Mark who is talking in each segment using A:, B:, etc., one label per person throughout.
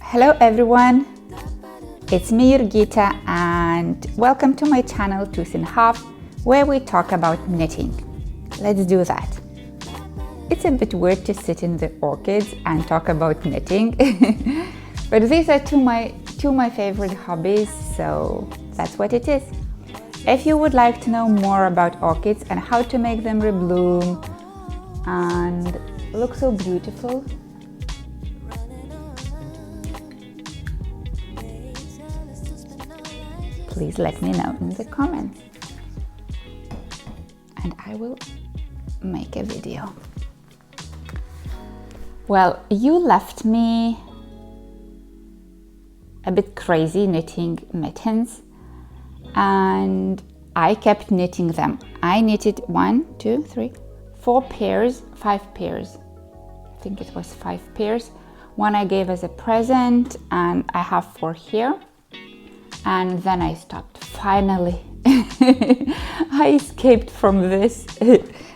A: Hello everyone, it's me Jurgita and welcome to my channel Two in Half, where we talk about knitting. Let's do that. It's a bit weird to sit in the orchids and talk about knitting, but these are two my favorite hobbies, so that's what it is. If you would like to know more about orchids and how to make them rebloom and look so beautiful, please let me know in the comments and I will make a video. Well, you left me a bit crazy knitting mittens and I kept knitting them. I knitted 4 pairs, 5 pairs. I think it was 5 pairs. One I gave as a present and I have 4 here. And then I stopped. Finally, I escaped from this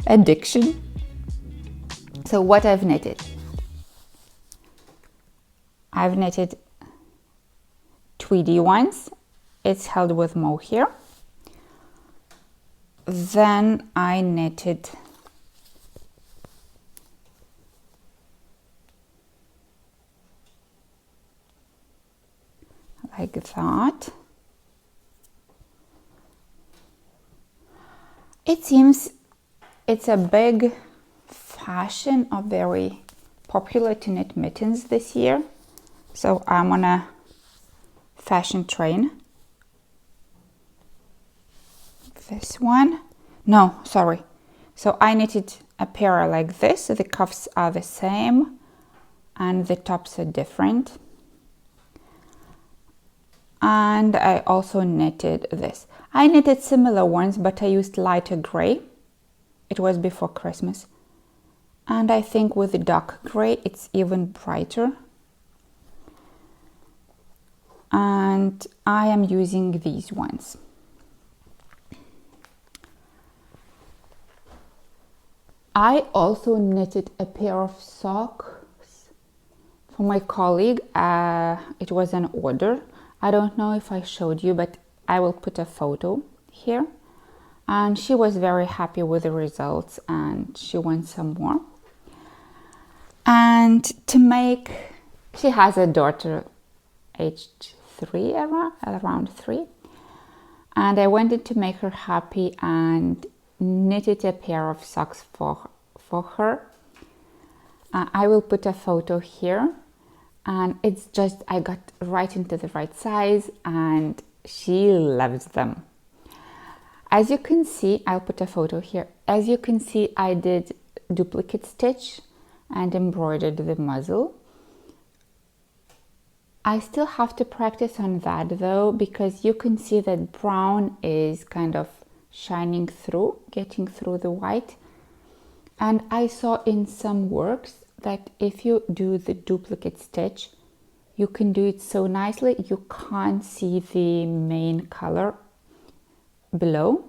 A: addiction. So what I've knitted tweedy ones. It's held with mohair. Then I knitted like that. It seems it's a big fashion of very popular to knit mittens this year. So I'm on a fashion train. This one. No, sorry. So I knitted a pair like this. The cuffs are the same and the tops are different. And I also knitted this. I knitted similar ones, but I used lighter gray. It was before Christmas. And I think with the dark gray, it's even brighter. And I am using these ones. I also knitted a pair of socks for my colleague. It was an order. I don't know if I showed you, but I will put a photo here. And she was very happy with the results and she wants some more. And she has a daughter aged 3, around 3. And I wanted to make her happy and knitted a pair of socks for her. I will put a photo here. And it's just, I got right into the right size and she loves them. As you can see, I'll put a photo here. As you can see, I did duplicate stitch and embroidered the muzzle. I still have to practice on that though, because you can see that brown is kind of shining through, getting through the white. And I saw in some works that if you do the duplicate stitch, you can do it so nicely you can't see the main color below.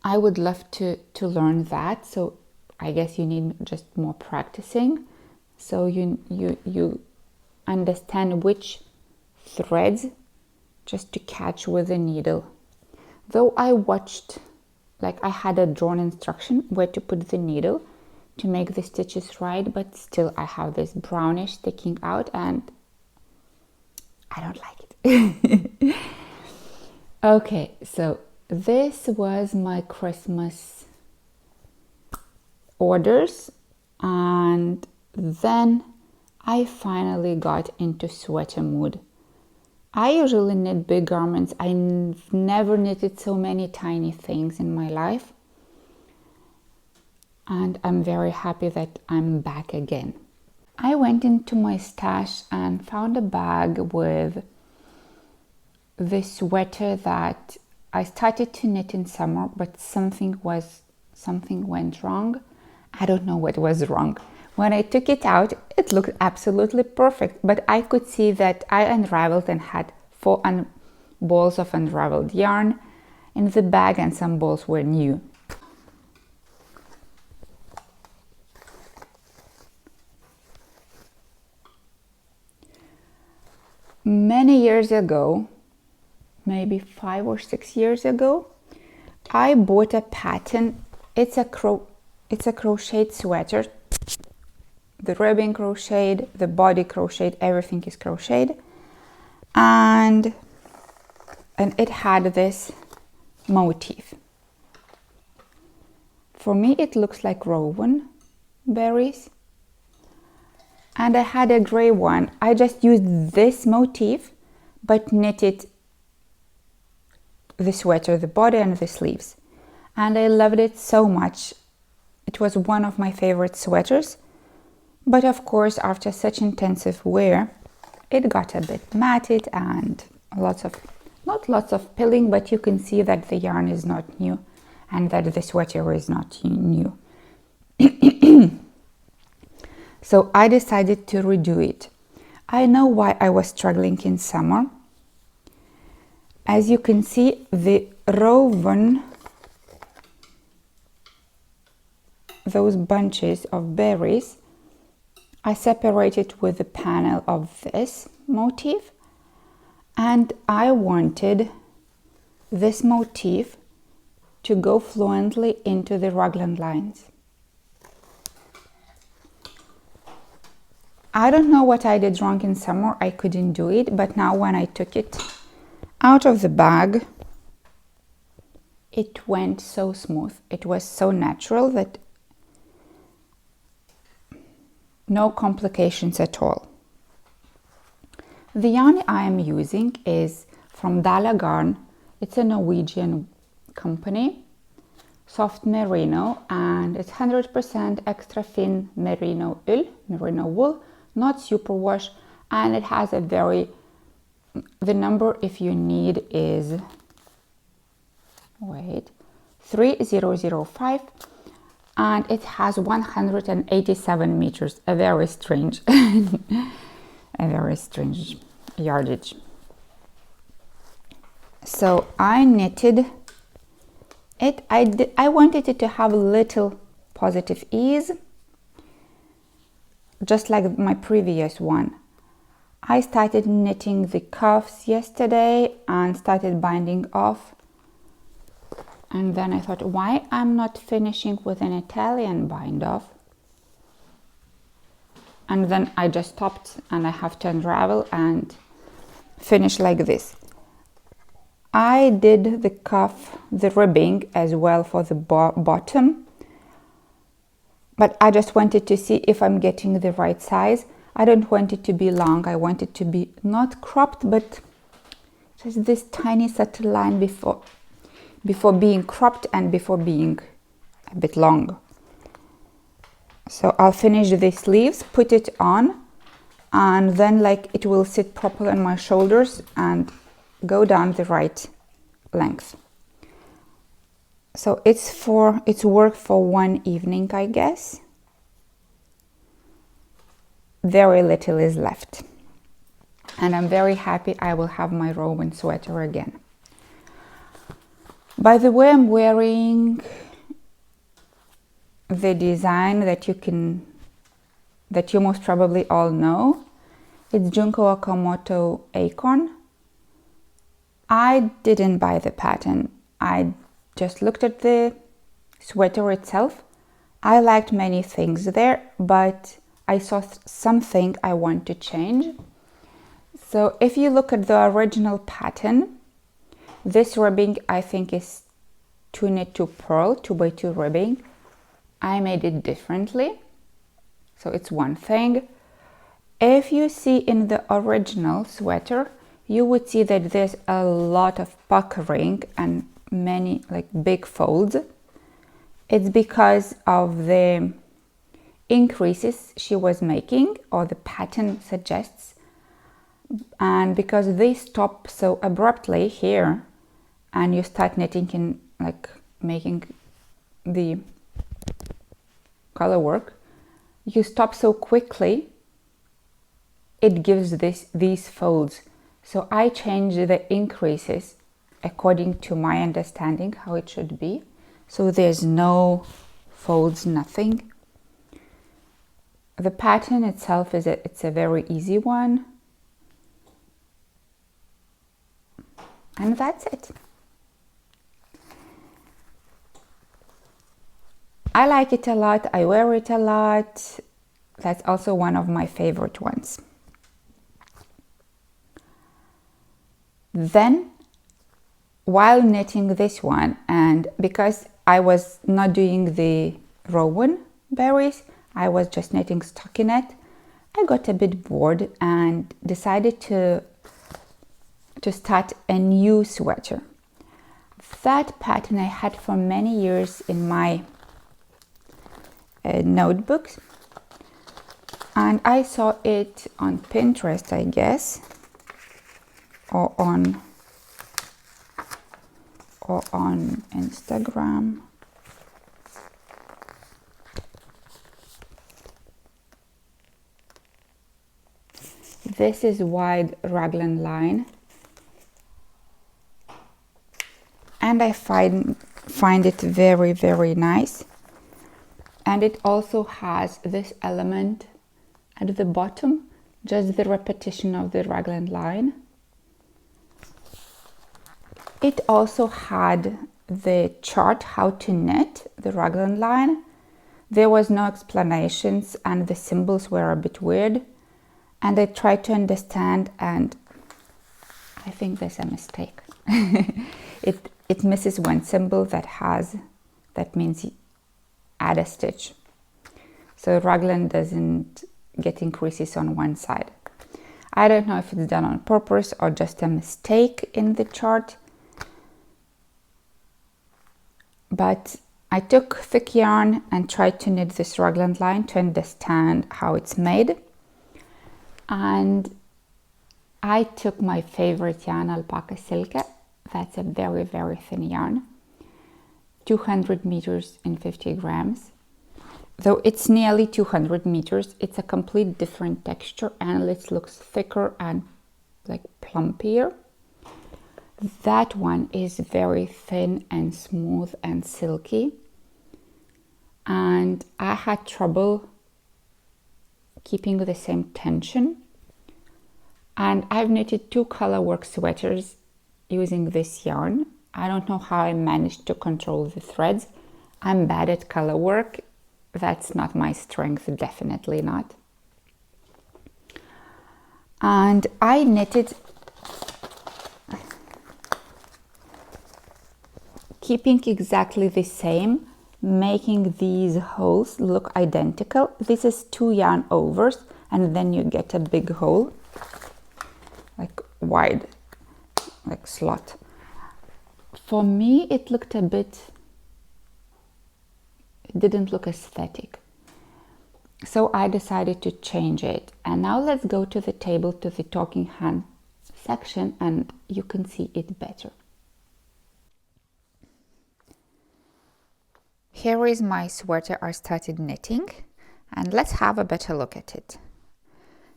A: I would love to learn that, so I guess you need just more practicing so you understand which threads just to catch with the needle. Though I watched, like I had a drawn instruction where to put the needle to make the stitches right, but still I have this brownish sticking out and I don't like it. Okay, so this was my Christmas orders and then I finally got into sweater mood. I usually knit big garments. I've never knitted so many tiny things in my life. And I'm very happy that I'm back again. I went into my stash and found a bag with the sweater that I started to knit in summer, but something went wrong. I don't know what was wrong. When I took it out, it looked absolutely perfect, but I could see that I unraveled and had 4 balls of unraveled yarn in the bag and some balls were new. many years ago, maybe 5 or 6 years ago, I bought a pattern. It's a crocheted sweater. The ribbing crocheted, the body crocheted, everything is crocheted. And it had this motif. For me, it looks like rowan berries. And I had a gray one. I just used this motif, but knitted the sweater, the body and the sleeves. And I loved it so much. It was one of my favorite sweaters. But of course, after such intensive wear, it got a bit matted and not lots of pilling, but you can see that the yarn is not new and that the sweater is not new. So I decided to redo it. I know why I was struggling in summer. As you can see, the rowan, those bunches of berries, I separated with the panel of this motif, and I wanted this motif to go fluently into the raglan lines. I don't know what I did wrong in summer, I couldn't do it, but now when I took it out of the bag, it went so smooth. It was so natural that no complications at all. The yarn I am using is from Dala Garn. It's a Norwegian company, soft merino, and it's 100% extra thin merino wool, not superwash, and it has the number if you need is 3005, and it has 187 meters, a very strange yardage. So I knitted it. I wanted it to have a little positive ease, just like my previous one. I started knitting the cuffs yesterday and started binding off. And then I thought, why I'm not finishing with an Italian bind off? And then I just stopped and I have to unravel and finish like this. I did the cuff, the ribbing as well for the bottom, but I just wanted to see if I'm getting the right size. I don't want it to be long. I want it to be not cropped, but just this tiny subtle line before being cropped and before being a bit long. So I'll finish the sleeves, put it on, and then it will sit properly on my shoulders and go down the right length. So it's work for one evening, I guess. Very little is left. And I'm very happy I will have my rowan sweater again. By the way, I'm wearing the design that you most probably all know. It's Junko Okamoto Acorn. I didn't buy the pattern. I just looked at the sweater itself. I liked many things there, but I saw something I want to change. So if you look at the original pattern, this ribbing I think is 2 knit 2 purl, 2x2 ribbing. I made it differently, so it's one thing. If you see in the original sweater, you would see that there's a lot of puckering and many big folds. It's because of the increases she was making, or the pattern suggests, and because they stop so abruptly here and you start knitting in making the color work, you stop so quickly, it gives these folds. So I changed the increases according to my understanding how it should be. So there's no folds, nothing. The pattern itself it's a very easy one. And that's it. I like it a lot. I wear it a lot. That's also one of my favorite ones. Then, while knitting this one, and because I was not doing the Rowan berries, I was just knitting stockinette, I got a bit bored and decided to start a new sweater. That pattern I had for many years in my notebooks, and I saw it on Pinterest, I guess, or on Instagram. This is wide raglan line, and I find it very, very nice. And it also has this element at the bottom, just the repetition of the raglan line. It also had the chart how to knit the raglan line. There was no explanations and the symbols were a bit weird. And I tried to understand, and I think there's a mistake. It misses one symbol that means add a stitch. So raglan doesn't get increases on one side. I don't know if it's done on purpose or just a mistake in the chart. But I took thick yarn and tried to knit this raglan line to understand how it's made. And I took my favorite yarn, Alpaca Silke. That's a very, very thin yarn. 200 meters in 50 grams. Though it's nearly 200 meters, it's a complete different texture and it looks thicker and like plumpier. That one is very thin and smooth and silky. And I had trouble keeping the same tension. And I've knitted 2 colorwork sweaters using this yarn. I don't know how I managed to control the threads. I'm bad at colorwork. That's not my strength, definitely not. And I knitted keeping exactly the same, making these holes look identical. This is 2 yarn overs and then you get a big hole, like wide, like slot. For me, it looked a bit, it didn't look aesthetic. So I decided to change it. And now let's go to the table, to the talking hand section, and you can see it better. Here is my sweater I started knitting, and let's have a better look at it.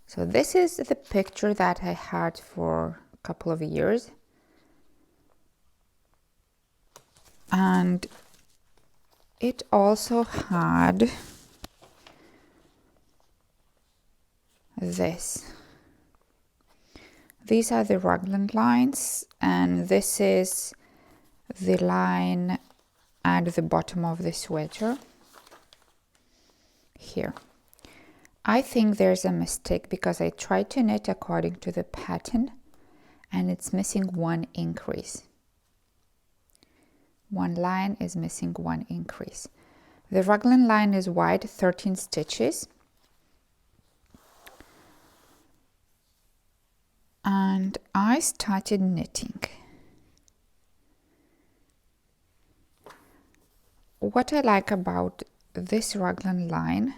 A: So this is the picture that I had for a couple of years. And it also had this. These are the raglan lines, and this is the line at the bottom of the sweater here. I think there's a mistake because I tried to knit according to the pattern and it's missing 1 increase. One line is missing 1 increase. The raglan line is wide, 13 stitches. And I started knitting. What I like about this raglan line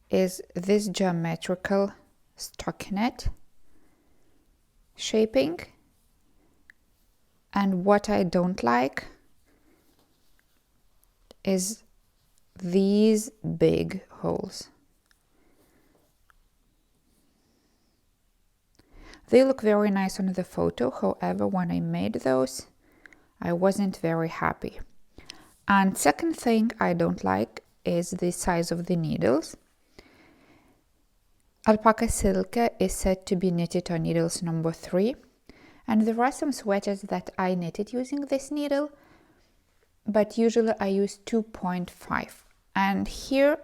A: is this geometrical stockinette shaping, and what I don't like is these big holes. They look very nice on the photo, however, when I made those, I wasn't very happy. And second thing I don't like is the size of the needles. Alpaca Silke is said to be knitted on needles number 3, And there are some sweaters that I knitted using this needle, but usually I use 2.5. And here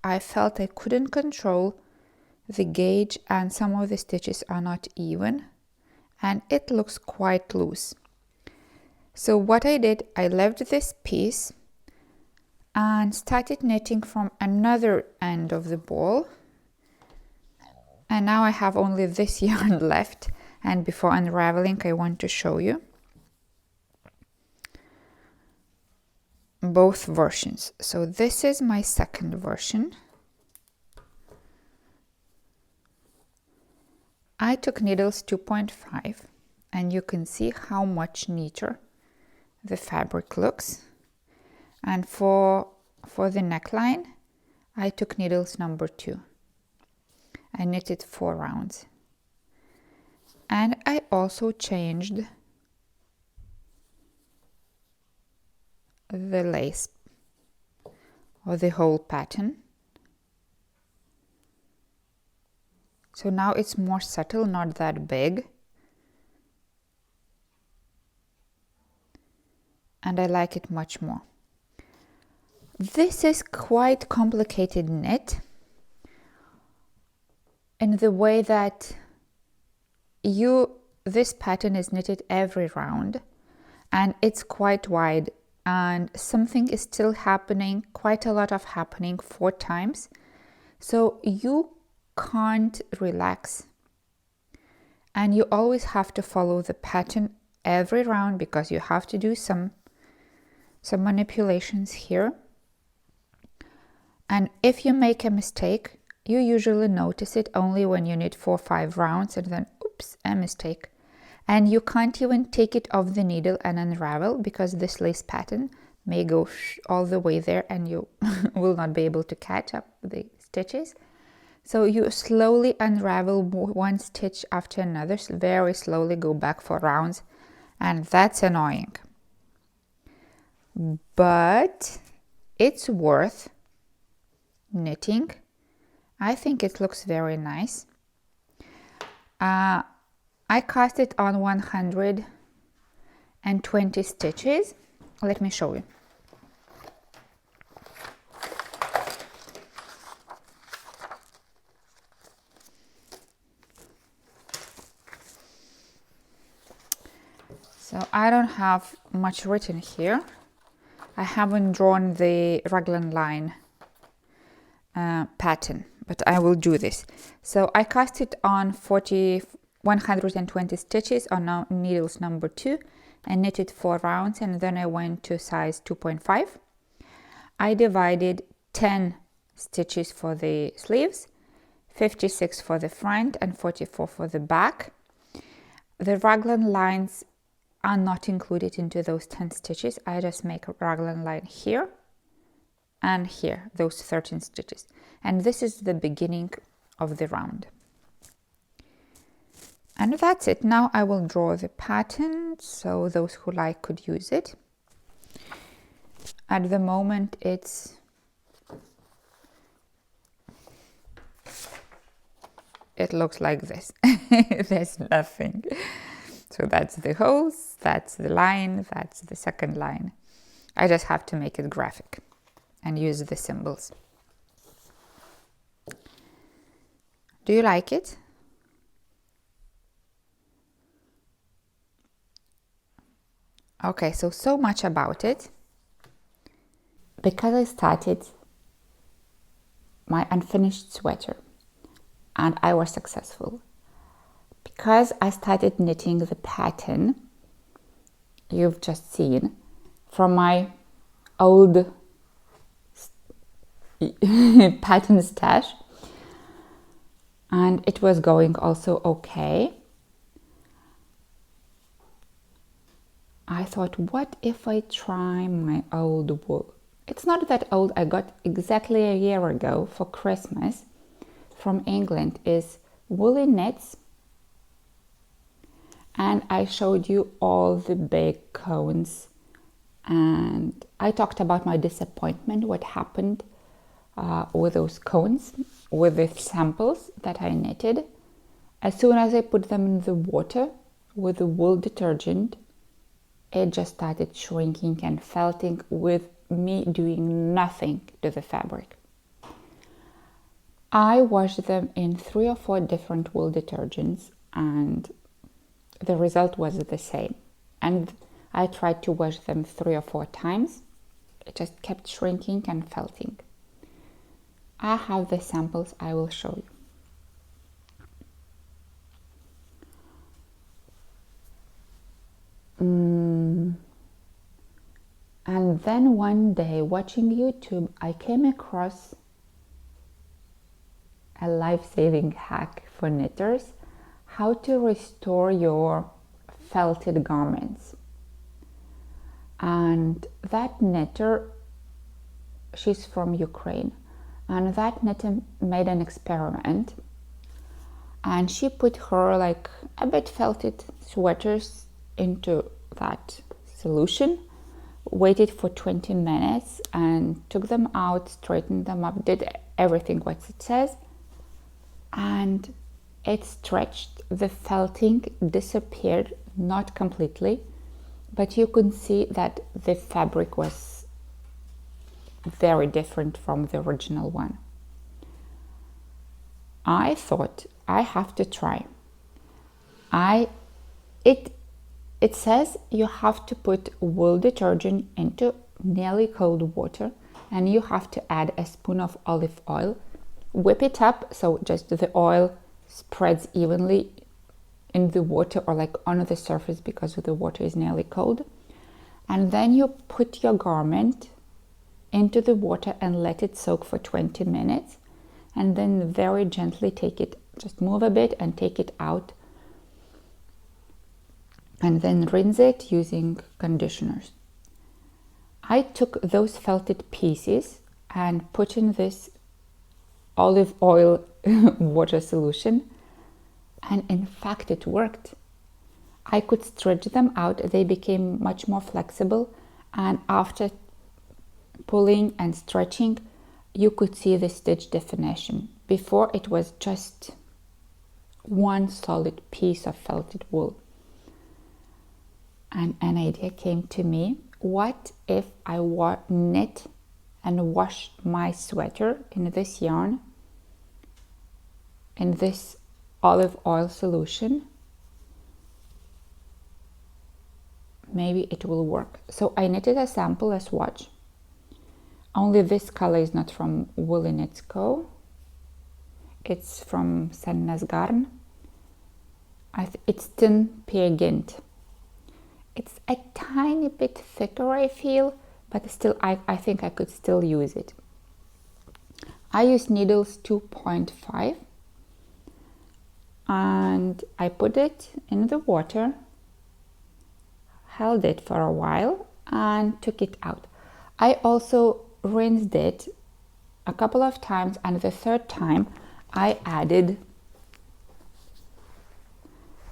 A: I felt I couldn't control the gauge and some of the stitches are not even and it looks quite loose. So what I did, I left this piece and started knitting from another end of the ball. And now I have only this yarn left, and before unraveling I want to show you both versions. So this is my second version. I took needles 2.5 and you can see how much neater the fabric looks. And for the neckline, I took needles number 2. I knitted 4 rounds. And I also changed the lace or the whole pattern. So now it's more subtle, not that big. And I like it much more. This is quite complicated knit in the way that this pattern is knitted every round and it's quite wide and something is still happening, quite a lot of happening 4 times. So you can't relax and you always have to follow the pattern every round because you have to do some manipulations here. And if you make a mistake, you usually notice it only when you knit 4 or 5 rounds and then oops, a mistake. And you can't even take it off the needle and unravel because this lace pattern may go all the way there and you will not be able to catch up the stitches. So you slowly unravel one stitch after another, very slowly go back for rounds, and that's annoying. But it's worth knitting. I think it looks very nice. I cast it on 120 stitches. Let me show you. So I don't have much written here. I haven't drawn the raglan line pattern, but I will do this. So I cast it on 120 stitches on needles number 2 and knitted 4 rounds, and then I went to size 2.5. I divided 10 stitches for the sleeves, 56 for the front and 44 for the back. The raglan lines are not included into those 10 stitches. I just make a raglan line here and here, those 13 stitches. And this is the beginning of the round. And that's it. Now I will draw the pattern so those who like could use it. At the moment it looks like this. There's nothing. So that's the holes, that's the line, that's the second line. I just have to make it graphic and use the symbols. Do you like it? Okay, so much about it. Because I started my unfinished sweater and I was successful. Because I started knitting the pattern you've just seen from my old pattern stash, and it was going also okay. I thought, what if I try my old wool? It's not that old. I got exactly a year ago for Christmas from England. Is Woolly Knits. And I showed you all the big cones. And I talked about my disappointment, what happened with those cones, with the samples that I knitted. As soon as I put them in the water, with the wool detergent, it just started shrinking and felting with me doing nothing to the fabric. I washed them in 3 or 4 different wool detergents and the result was the same. And I tried to wash them 3 or 4 times. It just kept shrinking and felting. I have the samples, I will show you. And then one day, watching YouTube, I came across a life-saving hack for knitters, how to restore your felted garments. And that knitter, she's from Ukraine, and that knitter made an experiment, and she put her like a bit felted sweaters into that solution, waited for 20 minutes and took them out, straightened them up, did everything what it says, and it stretched. The felting disappeared, not completely, but you could see that the fabric was very different from the original one. I thought I have to try. It says you have to put wool detergent into nearly cold water and you have to add a spoon of olive oil. Whip it up so just the oil spreads evenly in the water or like on the surface because the water is nearly cold. And then you put your garment into the water and let it soak for 20 minutes. And then very gently take it, just move a bit and take it out. And then rinse it using conditioners. I took those felted pieces and put in this olive oil water solution, and in fact it worked. I could stretch them out, they became much more flexible, and after pulling and stretching you could see the stitch definition. Before it was just one solid piece of felted wool. And an idea came to me, what if I knit and wash my sweater in this yarn, in this olive oil solution? Maybe it will work. So I knitted a sample, a swatch. Only this color is not from Woolly Knits Co. It's from Sannes Garn. It's Tin Peer Gynt. It's a tiny bit thicker, I feel, but still I think I could still use it. I use needles 2.5 and I put it in the water, held it for a while and took it out. I also rinsed it a couple of times, and the third time I added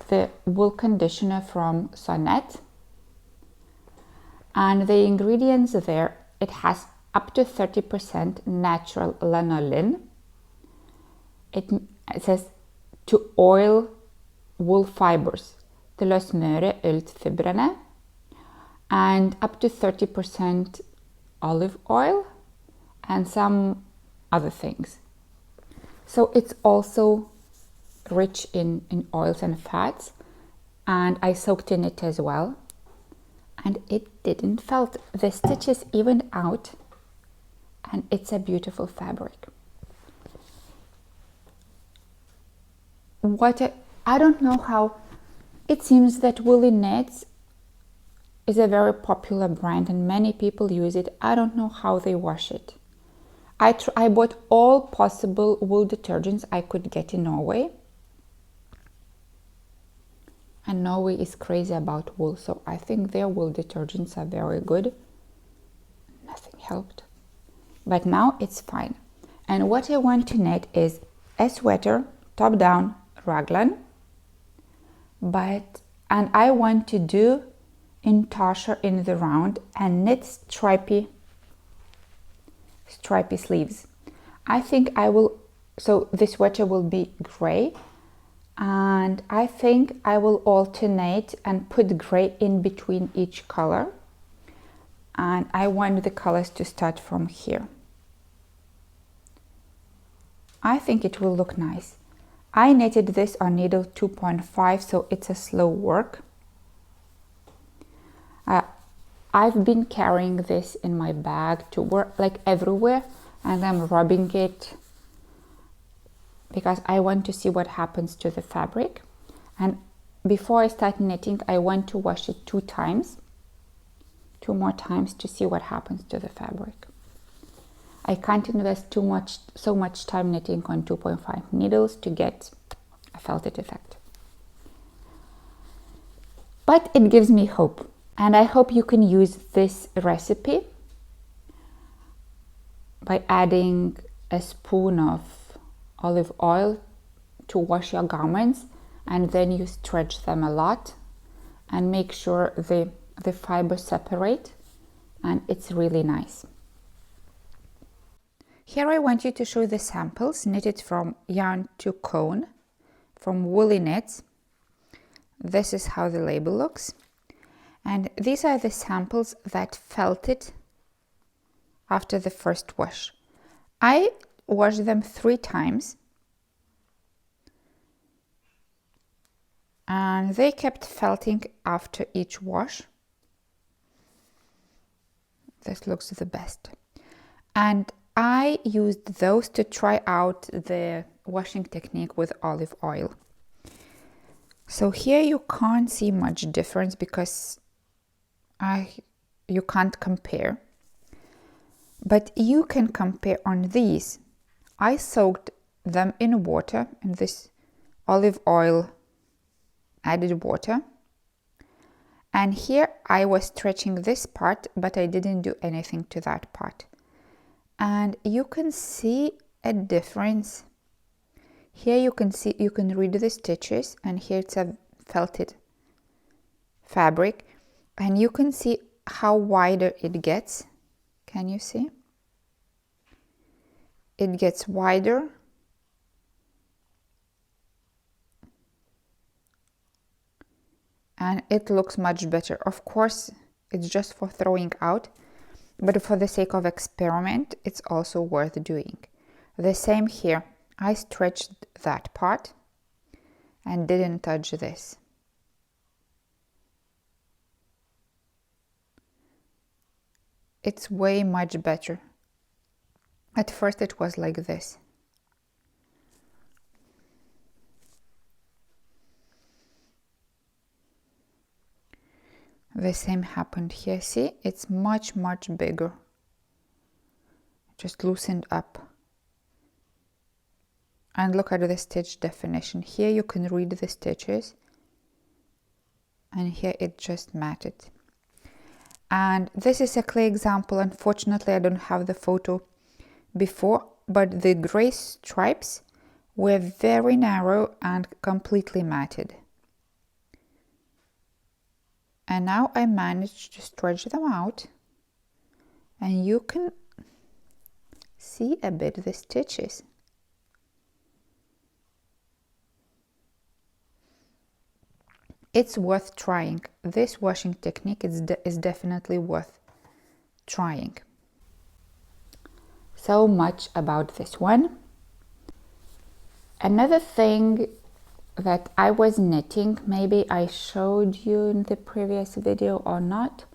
A: the wool conditioner from Sonnet. And the ingredients there, it has up to 30% natural lanolin. It says to oil wool fibers, til å smøre ullfibrene, and up to 30% olive oil and some other things. So it's also rich in oils and fats, and I soaked in it as well. And it didn't felt. The stitches evened out and it's a beautiful fabric. I don't know how, it seems that Woolly Knits is a very popular brand and many people use it. I don't know how they wash it. I bought all possible wool detergents I could get in Norway. And Norway is crazy about wool, so I think their wool detergents are very good. Nothing helped. But now it's fine. And what I want to knit is a sweater, top down, raglan. And I want to do intarsia in the round and knit stripy sleeves. I think I will, so the sweater will be gray And I think I will alternate and put gray in between each color. And I want the colors to start from here. I think it will look nice. I knitted this on needle 2.5, so it's a slow work. I've been carrying this in my bag to work, like everywhere, and I'm rubbing it because I want to see what happens to the fabric. And before I start knitting, I want to wash it 2 more times to see what happens to the fabric. I can't invest so much time knitting on 2.5 needles to get a felted effect. But it gives me hope, and I hope you can use this recipe by adding a spoon of olive oil to wash your garments, and then you stretch them a lot and make sure the fibers separate, and it's really nice. Here I want you to show the samples knitted from yarn to cone from Woolly Knits. This is how the label looks, and these are the samples that felted after the first wash. I washed them 3 times and they kept felting after each wash. This looks the best, and I used those to try out the washing technique with olive oil. So here you can't see much difference because you can't compare, but you can compare on these. I soaked them in water, in this olive oil added water, and here I was stretching this part, but I didn't do anything to that part. And you can see a difference. Here you can read the stitches, and here it's a felted fabric, and you can see how wider it gets. Can you see? It gets wider. And it looks much better. Of course, it's just for throwing out, but for the sake of experiment, it's also worth doing. The same here. I stretched that part and didn't touch this. It's way much better. At first it was like this. The same happened here. See, it's much bigger. Just loosened up. And look at the stitch definition. Here you can read the stitches, and here it just matted. And this is a clay example. Unfortunately, I don't have the photo before, but the gray stripes were very narrow and completely matted. And now I managed to stretch them out, and you can see a bit the stitches. It's worth trying. This washing technique is definitely worth trying. So much about this one. Another thing that I was knitting, maybe I showed you in the previous video or not.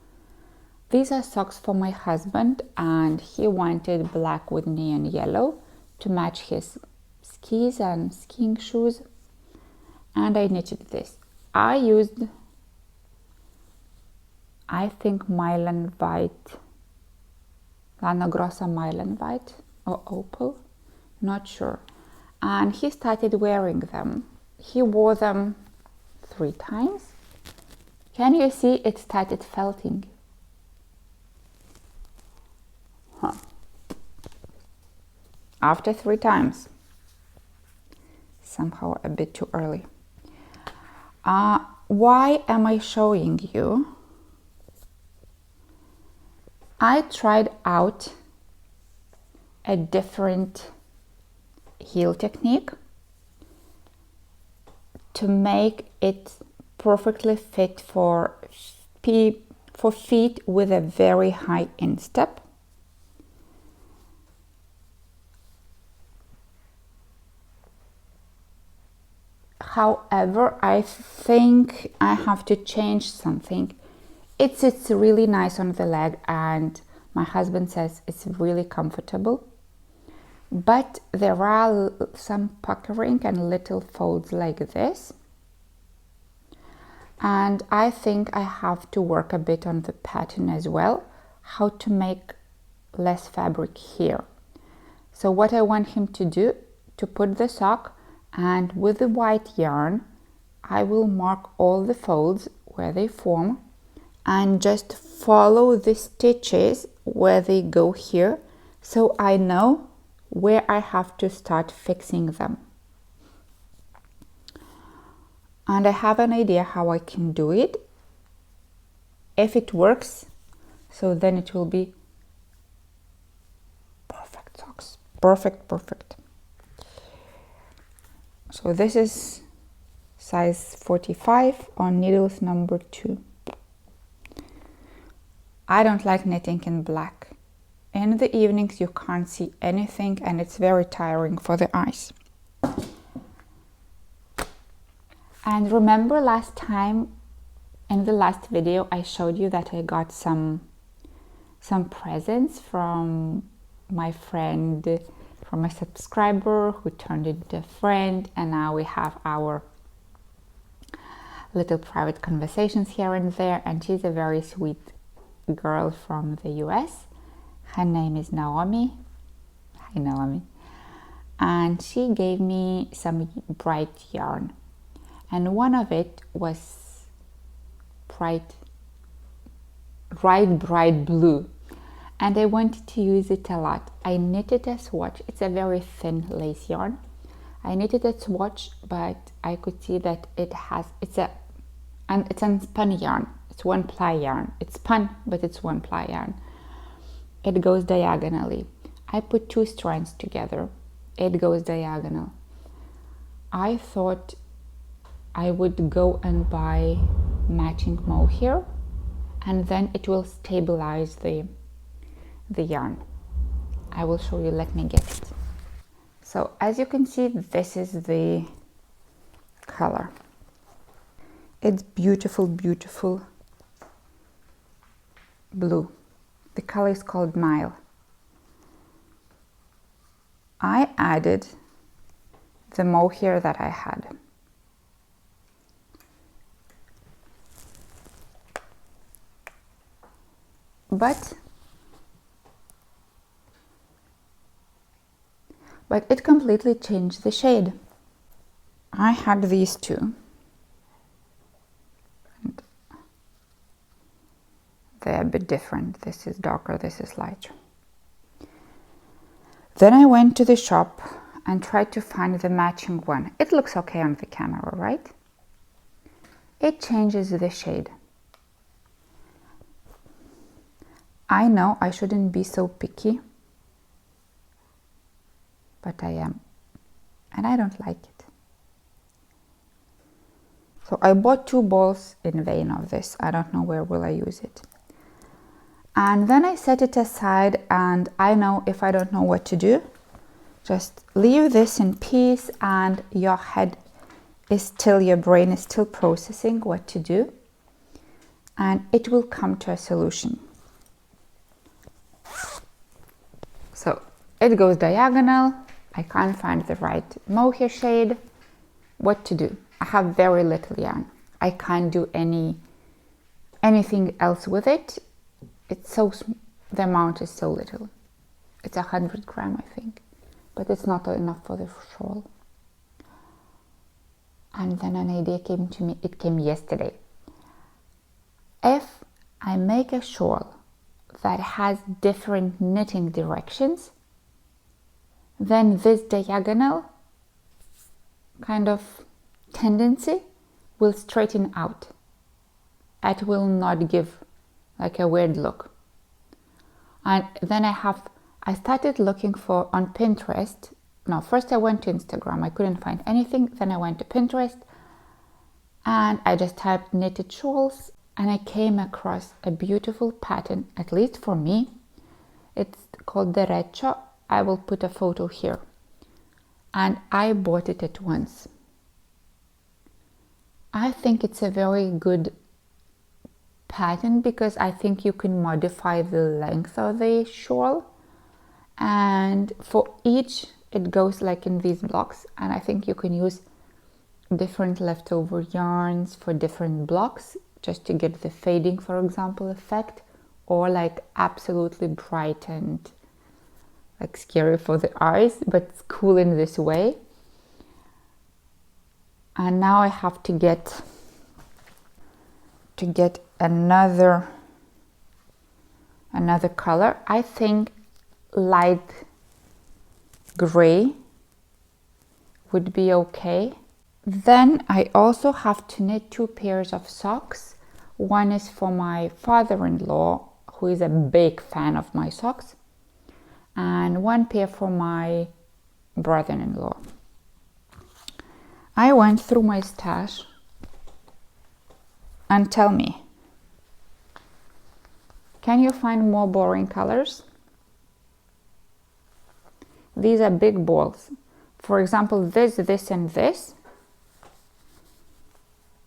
A: These are socks for my husband, and he wanted black with neon yellow to match his skis and skiing shoes, and I knitted this. I used, I think, Mylan White, Lana Grossa Mylan White or Opal, not sure. And he started wearing them. He wore them 3 times. Can you see it started felting? After 3 times. Somehow a bit too early. Why am I showing you? I tried out a different heel technique to make it perfectly fit for feet with a very high instep. However, I think I have to change something. It sits really nice on the leg and my husband says it's really comfortable. But there are some puckering and little folds like this. And I think I have to work a bit on the pattern as well, how to make less fabric here. So what I want him to do, to put the sock, and with the white yarn, I will mark all the folds where they form and just follow the stitches where they go here, so I know where I have to start fixing them. And I have an idea how I can do it. If it works, so then it will be perfect socks. Perfect. So this is size 45 on needles number 2. I don't like knitting in black. In the evenings you can't see anything and it's very tiring for the eyes. And remember last time, in the last video, I showed you that I got some presents from my friend, from a subscriber who turned into a friend, and now we have our little private conversations here and there, and she's a very sweet girl from the US. Her name is Naomi. Hi Naomi. And she gave me some bright yarn, and one of it was bright blue, and I wanted to use it a lot. I knitted a swatch. It's a very thin lace yarn. I knitted a swatch, but I could see that it's unspun yarn. It's one ply yarn. It's spun, but it's one ply yarn. It goes diagonally. I put 2 strands together. It goes diagonal. I thought I would go and buy matching mohair, and then it will stabilize the yarn. I will show you. Let me get it. So as you can see, this is the color. It's beautiful blue. The color is called Nile. I added the mohair that I had. But it completely changed the shade. I had these 2. And they're a bit different. This is darker, this is lighter. Then I went to the shop and tried to find the matching one. It looks okay on the camera, right? It changes the shade. I know I shouldn't be so picky, but I am, and I don't like it. So I bought 2 balls in vain of this. I don't know where will I use it. And then I set it aside, and I know if I don't know what to do, just leave this in peace, and your brain is still processing what to do, and it will come to a solution. So it goes diagonal. I can't find the right mohair shade. What to do? I have very little yarn. I can't do anything else with it. The amount is so little. It's 100 grams, I think, but it's not enough for the shawl. And then an idea came to me. It came yesterday. If I make a shawl that has different knitting directions, then this diagonal kind of tendency will straighten out. It will not give like a weird look. And then I started looking for on Pinterest. No, first I went to Instagram. I couldn't find anything. Then I went to Pinterest, And I just typed knitted shawls and I came across a beautiful pattern, at least for me. It's called Derecho. I will put a photo here. And I bought it at once. I think it's a very good pattern because I think you can modify the length of the shawl. And for each, it goes like in these blocks. And I think you can use different leftover yarns for different blocks just to get the fading, for example, effect, or like absolutely bright and like scary for the eyes, but it's cool in this way. And now I have to get another color. I think light gray would be okay. Then I also have to knit 2 pairs of socks. One is for my father-in-law, who is a big fan of my socks, and 1 pair for my brother-in-law. I went through my stash and tell me, can you find more boring colors? These are big balls. For example, this, and this.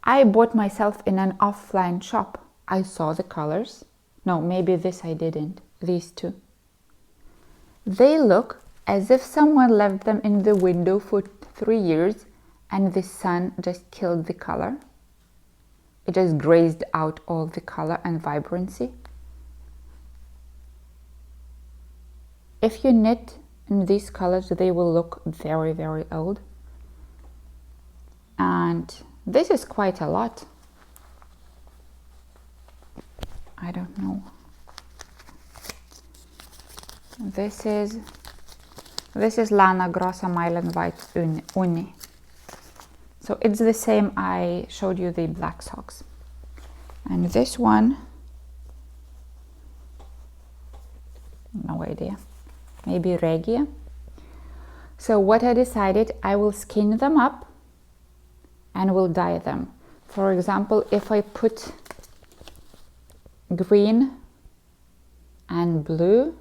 A: I bought myself in an offline shop. I saw the colors. No, maybe this I didn't. These 2. They look as if someone left them in the window for 3 years and the sun just killed the color. It just grazed out all the color and vibrancy. If you knit in these colors, they will look very, very old. And this is quite a lot. I don't know. This is Lana Grossa Mylan White Uni. So it's the same. I showed you the black socks. And this one, no idea. Maybe Regia. So what I decided, I will skin them up and will dye them. For example, if I put green and blue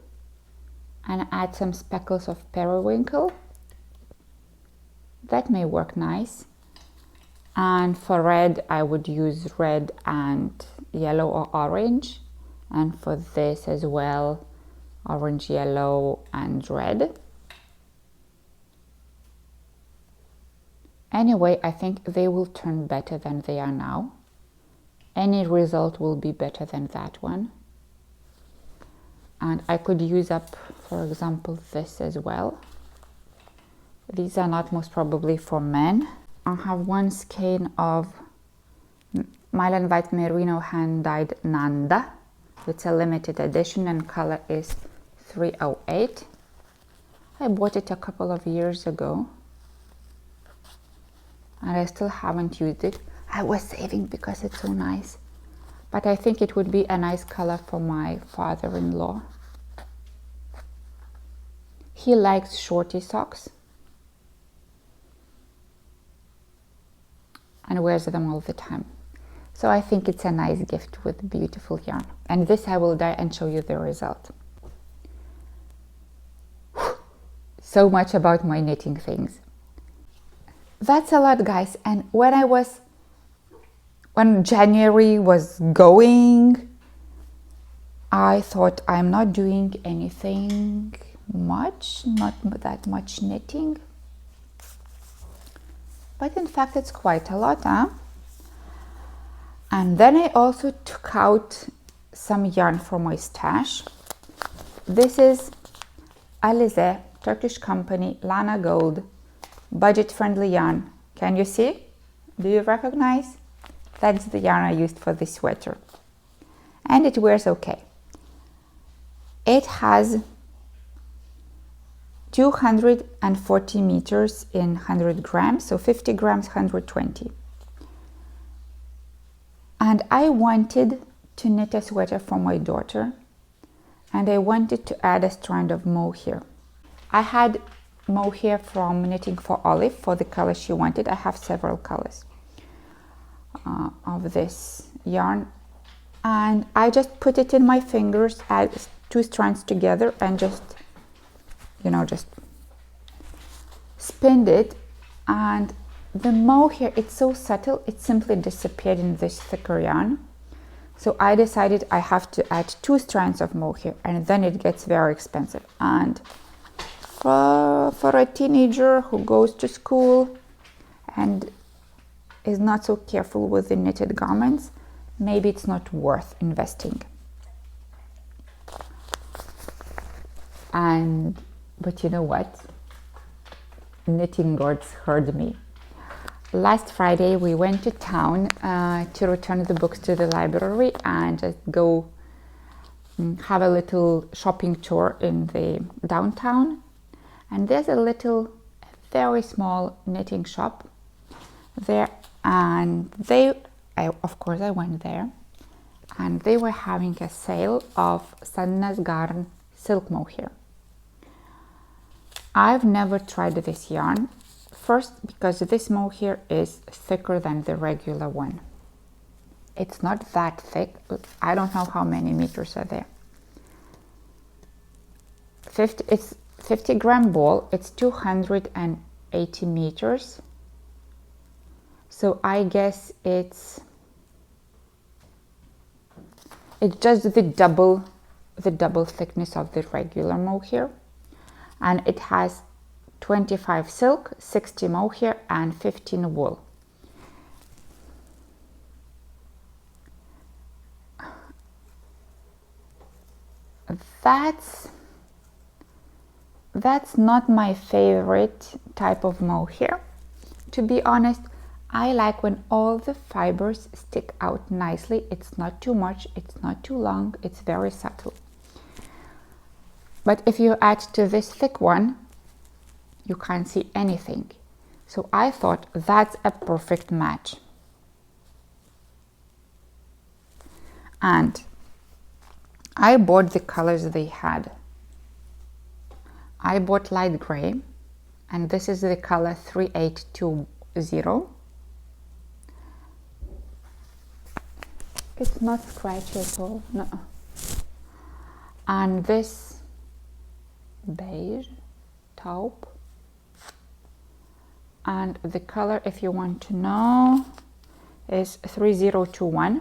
A: and add some speckles of periwinkle, that may work nice. And for red, I would use red and yellow or orange. And for this as well, orange, yellow and red. Anyway, I think they will turn better than they are now. Any result will be better than that one. And I could use up, for example, this as well. These are not most probably for men. I have 1 skein of Mylan White Merino hand-dyed Nanda. It's a limited edition and color is 308. I bought it a couple of years ago. And I still haven't used it. I was saving because it's so nice. But I think it would be a nice color for my father-in-law. He likes shorty socks and wears them all the time. So I think it's a nice gift with beautiful yarn. And this I will dye and show you the result. So much about my knitting things. That's a lot, guys. And when January was going, I thought I'm not doing anything much, not that much knitting. But in fact, it's quite a lot, huh? And then I also took out some yarn from my stash. This is Alize, Turkish company, Lana Gold, budget-friendly yarn. Can you see? Do you recognize? That's the yarn I used for this sweater. And it wears okay. It has 240 meters in 100 grams, so 50 grams, 120. And I wanted to knit a sweater for my daughter, and I wanted to add a strand of mohair. I had mohair from Knitting for Olive for the color she wanted. I have several colors. of this yarn, and I just put it in my fingers, add 2 strands together, and just spinned it. And the mohair, it's so subtle, it simply disappeared in this thicker yarn. So I decided I have to add 2 strands of mohair, and then it gets very expensive. And for a teenager who goes to school and is not so careful with the knitted garments, maybe it's not worth investing. But you know what? Knitting gods heard me. Last Friday we went to town to return the books to the library and just go have a little shopping tour in the downtown. And there's a little, very small knitting shop there, and of course I went there, and they were having a sale of Sanna's Garn silk mohair. I've never tried this yarn. First, because this mohair is thicker than the regular one. It's not that thick. I don't know how many meters are there. It's 50-gram ball. It's 280 meters. So I guess it's just the double thickness of the regular mohair, and it has 25 silk, 60 mohair, and 15 wool. That's not my favorite type of mohair, to be honest. I like when all the fibers stick out nicely. It's not too much, it's not too long, it's very subtle. But if you add to this thick one, you can't see anything. So I thought that's a perfect match. And I bought the colors they had. I bought light gray, and this is the color 3820. It's not scratchy at all, no. And this beige, taupe. And the color, if you want to know, is 3021.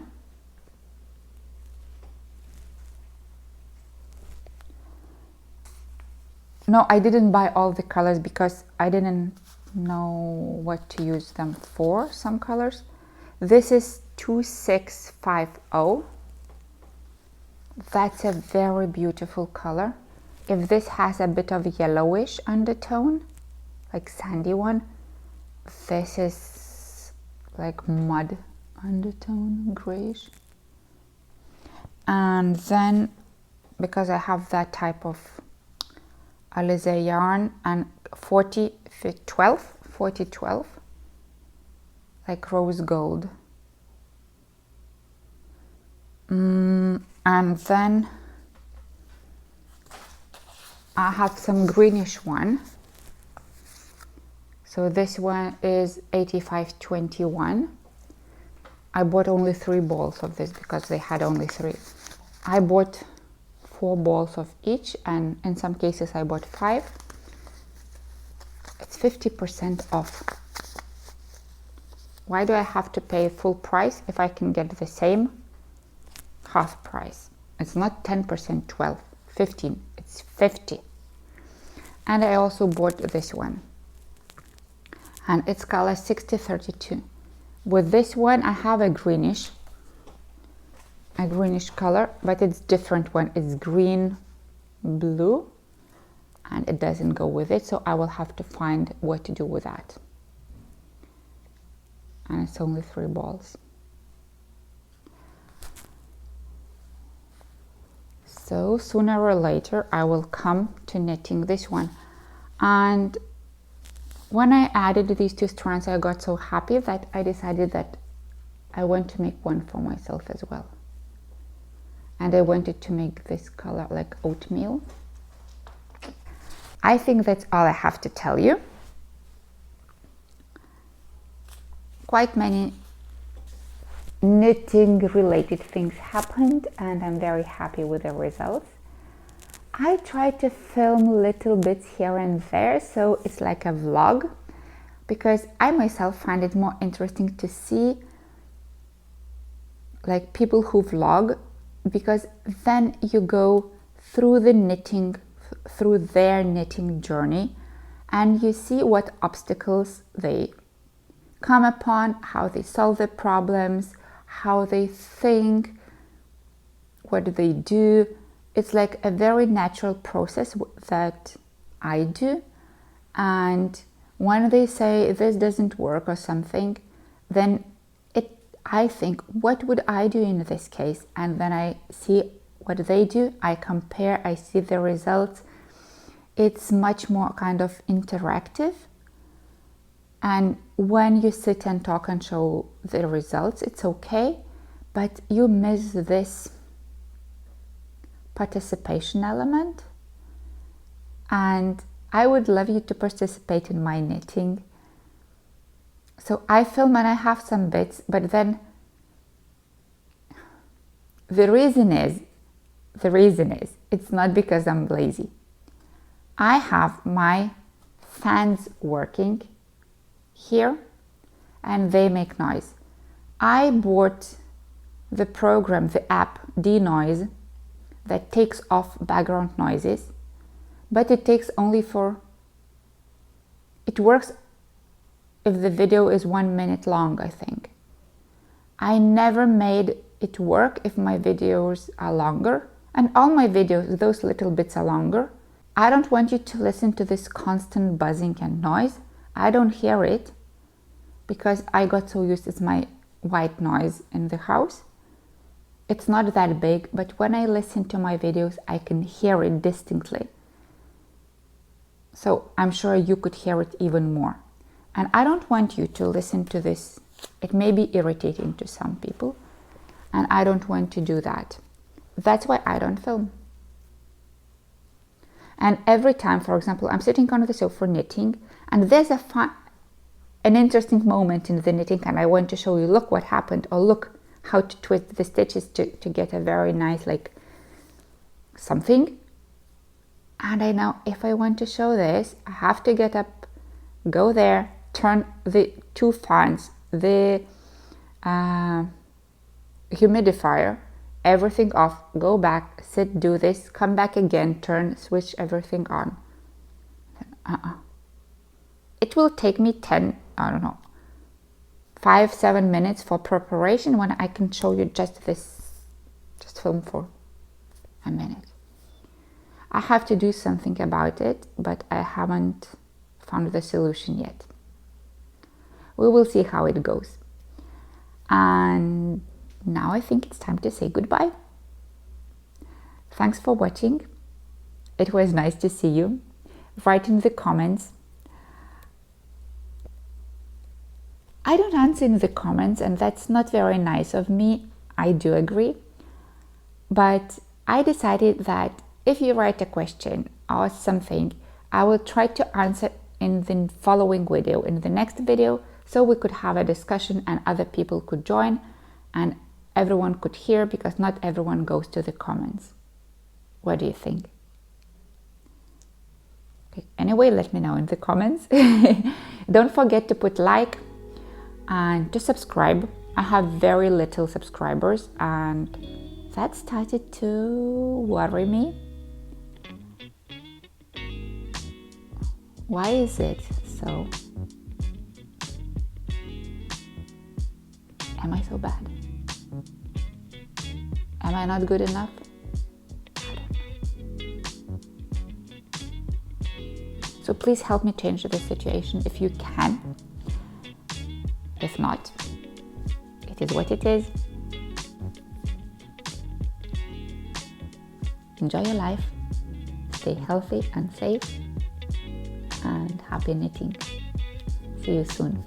A: No, I didn't buy all the colors because I didn't know what to use them for, some colors. This is 2650. That's a very beautiful color. If this has a bit of yellowish undertone, like sandy one, this is like mud undertone, grayish. And then, because I have that type of Alize yarn, and 4012, like rose gold. And then I have some greenish one. So this one is 8521. I bought only 3 balls of this because they had only 3. I bought 4 balls of each, and in some cases I bought 5. It's 50% off. Why do I have to pay full price if I can get the same half price? It's not 10%, 12, 15, it's 50. And I also bought this one, and it's color 6032. With this one I have a greenish color, but it's different one. It's green blue, and it doesn't go with it, so I will have to find what to do with that. And it's only 3 balls. So sooner or later I will come to knitting this one. And when I added these 2 strands, I got so happy that I decided that I want to make one for myself as well. And I wanted to make this color like oatmeal. I think that's all I have to tell you. Quite many knitting related things happened, and I'm very happy with the results. I try to film little bits here and there, so it's like a vlog, because I myself find it more interesting to see like people who vlog, because then you go through the knitting, through their knitting journey, and you see what obstacles they come upon, how they solve the problems, how they think, what they do. It's like a very natural process that I do. And when they say this doesn't work or something, then I think, what would I do in this case? And then I see what they do, I compare, I see the results. It's much more kind of interactive. And when you sit and talk and show the results, it's okay, but you miss this participation element. And I would love you to participate in my knitting. So I film and I have some bits, but then the reason is, it's not because I'm lazy. I have my fans working here and they make noise. I bought the program, the app Denoise, that takes off background noises, but it takes only it works if the video is 1 minute long, I think. I never made it work if my videos are longer, and all my videos, those little bits are longer. I don't want you to listen to this constant buzzing and noise. I don't hear it because I got so used, it's my white noise in the house. It's not that big, but when I listen to my videos, I can hear it distinctly. So I'm sure you could hear it even more. And I don't want you to listen to this. It may be irritating to some people, and I don't want to do that. That's why I don't film. And every time, for example, I'm sitting on the sofa knitting, and there's an interesting moment in the knitting, and I want to show you, look what happened, or look how to twist the stitches to get a very nice, like, something. And I know if I want to show this, I have to get up, go there, turn the two fans, the humidifier, everything off, go back, sit, do this, come back again, turn, switch everything on. It will take me 5-7 minutes for preparation, when I can show you just film for a minute. I have to do something about it, but I haven't found the solution yet. We will see how it goes. And now I think it's time to say goodbye. Thanks for watching. It was nice to see you. Write in the comments. I don't answer in the comments, and that's not very nice of me. I do agree. But I decided that if you write a question or something, I will try to answer in the following video, in the next video, so we could have a discussion and other people could join and everyone could hear, because not everyone goes to the comments. What do you think? Okay. Anyway, let me know in the comments. Don't forget to put like and to subscribe. I have very little subscribers, and that started to worry me. Why is it so? Am I so bad? Am I not good enough? I don't know. So please help me change the situation if you can. If not, it is what it is. Enjoy your life. Stay healthy and safe. And happy knitting. See you soon.